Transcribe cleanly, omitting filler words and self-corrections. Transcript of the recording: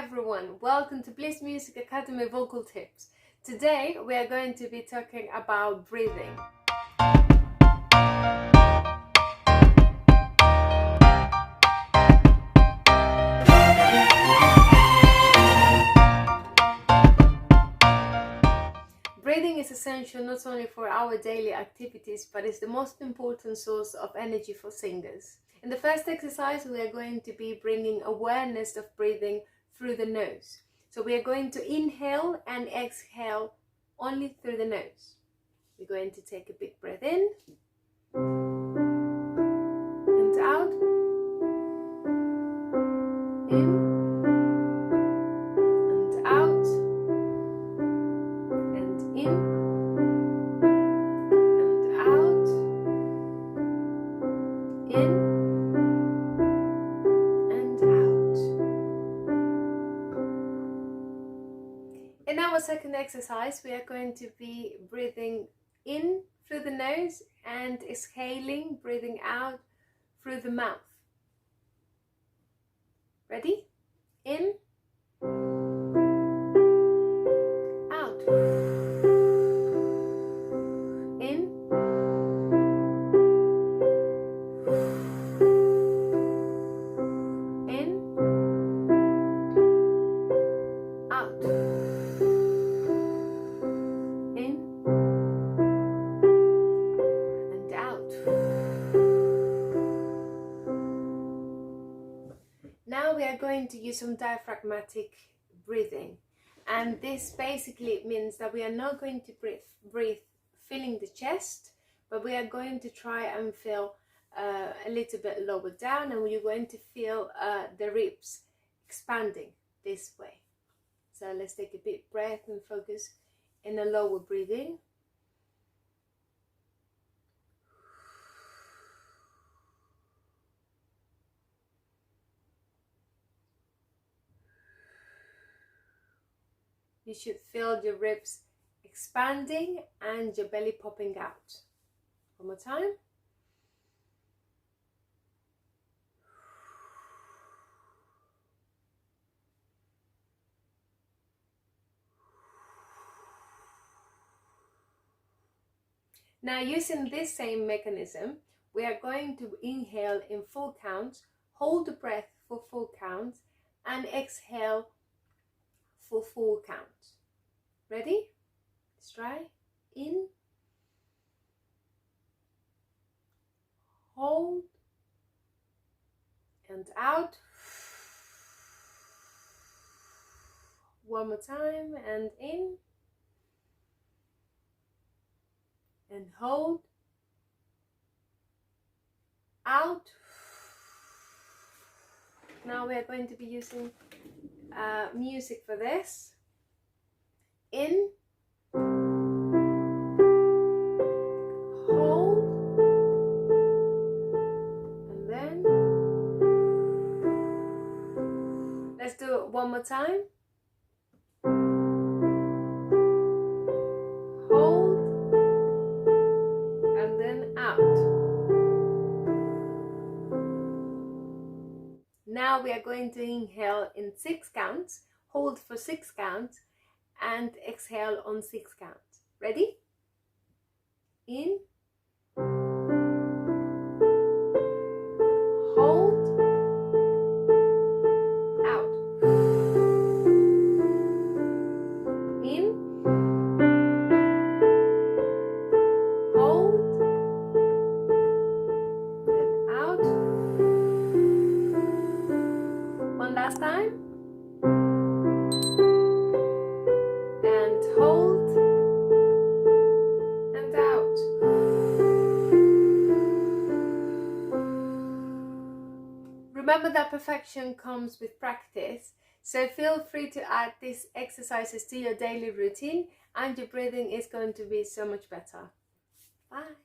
everyone, welcome to Bliss Music Academy Vocal Tips. Today we are going to be talking about breathing. Breathing is essential not only for our daily activities, but it's the most important source of energy for singers. In the first exercise, we are going to be bringing awareness of breathing through the nose. So we are going to inhale and exhale only through the nose. We're going to take a big breath in and out, in and out, and in and out, in and out. In our second exercise, we are going to be breathing in through the nose and exhaling, breathing out through the mouth. Ready? In, out, in, in, out, in and out. Now we are going to use some diaphragmatic breathing, and this basically means that we are not going to breathe filling the chest, but we are going to try and feel a little bit lower down, and you're going to feel the ribs expanding this way. So let's take a deep breath and focus in a lower breathing. You should feel your ribs expanding and your belly popping out. One more time. Now, using this same mechanism, we are going to inhale in 4 counts, hold the breath for 4 counts, and exhale for 4 counts. Ready? Let's try. In, hold, and out. One more time, and in, and hold, out. Now we are going to be using music for this. In, hold, and then let's do it one more time. Hold, and then out. Now we are going to inhale in 6 counts, hold for 6 counts, and exhale on 6 counts. Ready? In, hold, out. In, hold, and out. One last time. And hold, and out. Remember that perfection comes with practice, so feel free to add these exercises to your daily routine, and your breathing is going to be so much better. Bye.